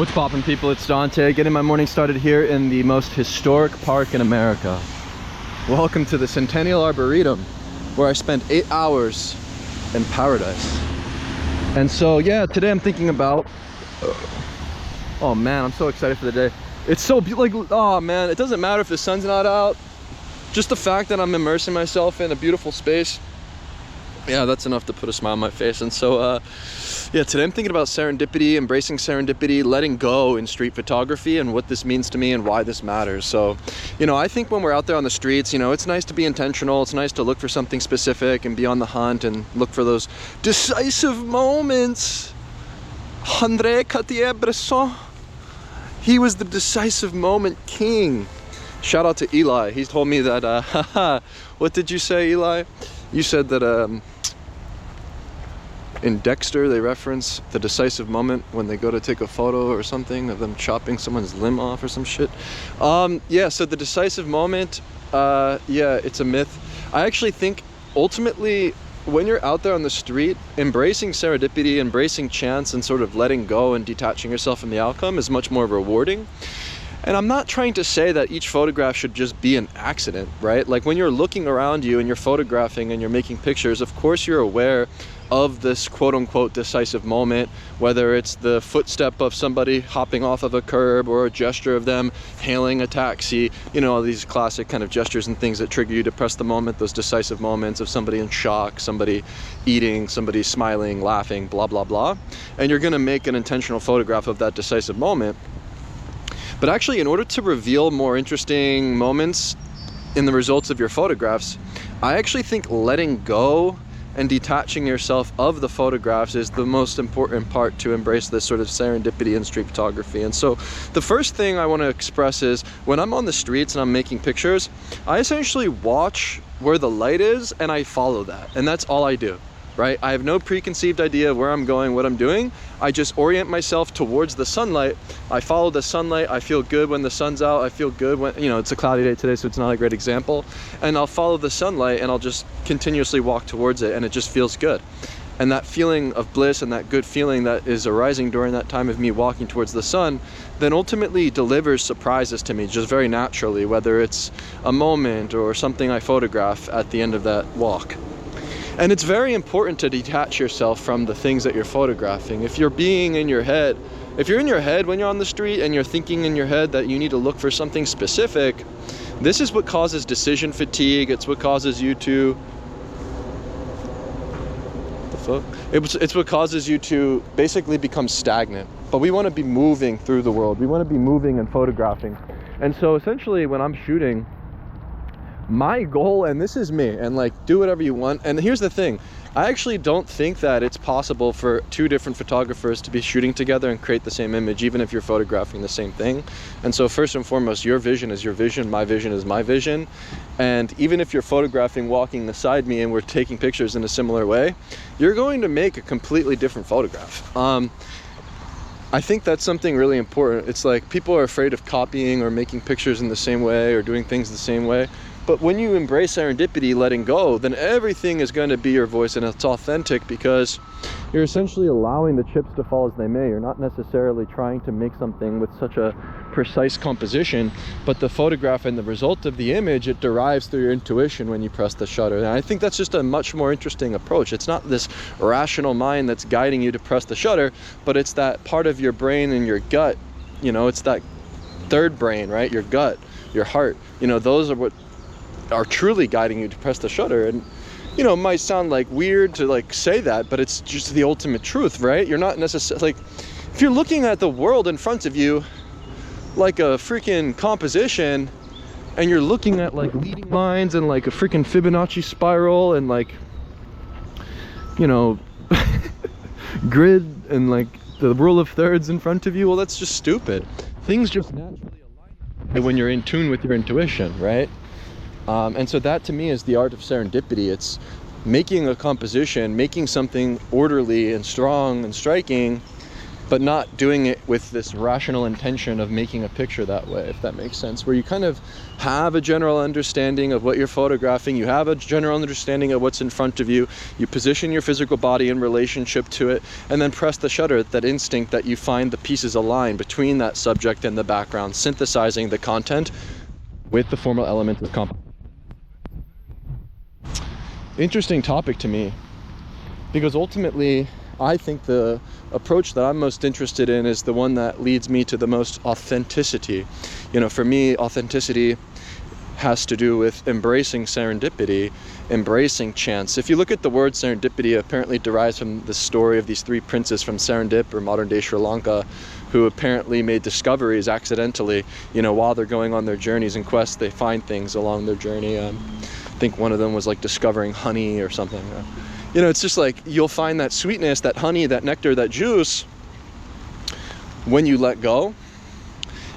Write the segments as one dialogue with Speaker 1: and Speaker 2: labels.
Speaker 1: What's poppin', people? It's Dante, getting my morning started here in the most historic park in America. Welcome to the Centennial Arboretum, where I spent 8 hours in paradise. And so, yeah, today I'm thinking about... oh man, I'm so excited for the day. It's so like, oh man, it doesn't matter if the sun's not out. Just the fact that I'm immersing myself in a beautiful space, yeah, that's enough to put a smile on my face. And so, yeah, today I'm thinking about serendipity, embracing serendipity, letting go in street photography, and what this means to me and why this matters. So, you know, I think when we're out there on the streets, you know, it's nice to be intentional. It's nice to look for something specific and be on the hunt and look for those decisive moments. André Cartier-Bresson, he was the decisive moment king. Shout out to Eli. He's told me that, what did you say, Eli? You said that in Dexter they reference the decisive moment when they go to take a photo or something of them chopping someone's limb off or some shit. Yeah, so the decisive moment, yeah, it's a myth. I actually think ultimately when you're out there on the street, embracing serendipity, embracing chance, and sort of letting go and detaching yourself from the outcome is much more rewarding. And I'm not trying to say that each photograph should just be an accident, right? Like when you're looking around you and you're photographing and you're making pictures, of course you're aware of this quote-unquote decisive moment, whether it's the footstep of somebody hopping off of a curb or a gesture of them hailing a taxi, you know, all these classic kind of gestures and things that trigger you to press the moment, those decisive moments of somebody in shock, somebody eating, somebody smiling, laughing, blah, blah, blah. And you're gonna make an intentional photograph of that decisive moment. But actually, in order to reveal more interesting moments in the results of your photographs, I actually think letting go and detaching yourself of the photographs is the most important part to embrace this sort of serendipity in street photography. And so the first thing I want to express is when I'm on the streets and I'm making pictures, I essentially watch where the light is and I follow that. And that's all I do. Right? I have no preconceived idea of where I'm going, what I'm doing. I just orient myself towards the sunlight. I follow the sunlight. I feel good when the sun's out. I feel good when, you know, it's a cloudy day today, so it's not a great example. And I'll follow the sunlight and I'll just continuously walk towards it, and it just feels good. And that feeling of bliss and that good feeling that is arising during that time of me walking towards the sun then ultimately delivers surprises to me just very naturally, whether it's a moment or something I photograph at the end of that walk. And it's very important to detach yourself from the things that you're photographing. If you're being in your head, if you're in your head when you're on the street and you're thinking in your head that you need to look for something specific, this is what causes decision fatigue. It's what causes you to... the fuck? It's what causes you to basically become stagnant. But we want to be moving through the world. We want to be moving and photographing. And so essentially when I'm shooting, my goal, and this is me, and like do whatever you want. And here's the thing, I actually don't think that it's possible for two different photographers to be shooting together and create the same image, even if you're photographing the same thing. And so first and foremost, your vision is your vision, my vision is my vision. And even if you're photographing walking beside me and we're taking pictures in a similar way, you're going to make a completely different photograph. I think that's something really important. It's like people are afraid of copying or making pictures in the same way or doing things the same way. But when you embrace serendipity, letting go, then everything is going to be your voice, and it's authentic because you're essentially allowing the chips to fall as they may. You're not necessarily trying to make something with such a precise composition, but the photograph and the result of the image, it derives through your intuition when you press the shutter. And I think that's just a much more interesting approach. It's not this rational mind that's guiding you to press the shutter, but it's that part of your brain and your gut. You know, it's that third brain, right? Your gut, your heart. You know, those are what are truly guiding you to press the shutter. And you know, it might sound like weird to like say that, but it's just the ultimate truth, right? You're not necessarily like, if you're looking at the world in front of you like a freaking composition, and you're looking at like leading lines and like a freaking Fibonacci spiral and like, you know, grid and like the rule of thirds in front of you, well, that's just stupid. Things just naturally align when you're in tune with your intuition, right? And so that to me is the art of serendipity. It's making a composition, making something orderly and strong and striking but not doing it with this rational intention of making a picture that way, if that makes sense, where you kind of have a general understanding of what you're photographing, you have a general understanding of what's in front of you, you position your physical body in relationship to it, and then press the shutter, that instinct that you find the pieces align between that subject and the background, synthesizing the content with the formal elements of composition. Interesting topic to me, because ultimately I think the approach that I'm most interested in is the one that leads me to the most authenticity. You know, for me, authenticity has to do with embracing serendipity, embracing chance. If you look at the word serendipity, it apparently derives from the story of these three princes from Serendip, or modern day Sri Lanka, who apparently made discoveries accidentally, you know, while they're going on their journeys and quests. They find things along their journey. I think one of them was like discovering honey or something. You know, it's just like, you'll find that sweetness, that honey, that nectar, that juice when you let go.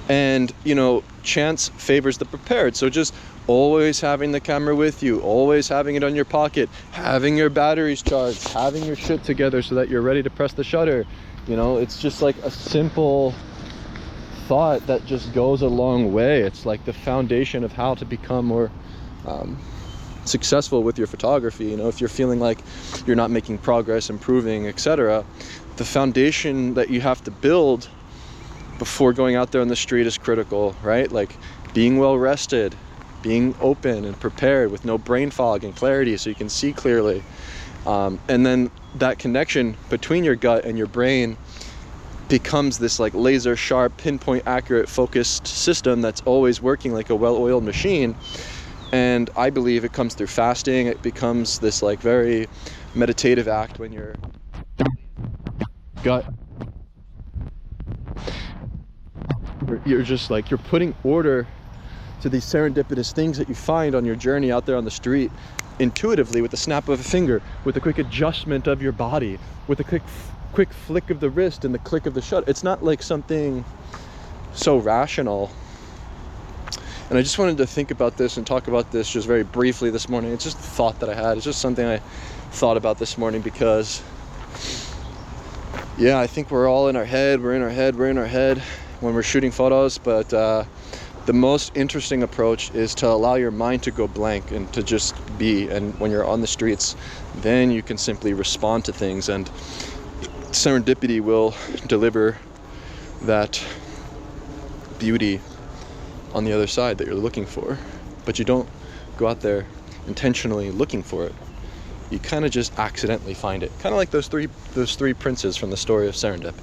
Speaker 1: And, you know, chance favors the prepared. So just always having the camera with you, always having it on your pocket, having your batteries charged, having your shit together so that you're ready to press the shutter. You know, it's just like a simple thought that just goes a long way. It's like the foundation of how to become more successful with your photography. You know, if you're feeling like you're not making progress, improving, etc., the foundation that you have to build before going out there on the street is critical, right? Like being well rested, being open and prepared with no brain fog and clarity so you can see clearly. And then that connection between your gut and your brain becomes this like laser sharp, pinpoint accurate, focused system that's always working like a well-oiled machine. And I believe it comes through fasting. It becomes this like very meditative act when your gut, you're just like, you're putting order to these serendipitous things that you find on your journey out there on the street, intuitively, with the snap of a finger, with a quick adjustment of your body, with a quick flick of the wrist and the click of the shutter. It's not like something so rational. And I just wanted to think about this and talk about this just very briefly this morning. It's just a thought that I had. It's just something I thought about this morning because, yeah, I think we're all in our head. We're in our head when we're shooting photos. But the most interesting approach is to allow your mind to go blank and to just be. And when you're on the streets, then you can simply respond to things. And serendipity will deliver that beauty on the other side that you're looking for. But you don't go out there intentionally looking for it. You kind of just accidentally find it. Kind of like those three princes from the story of Serendip.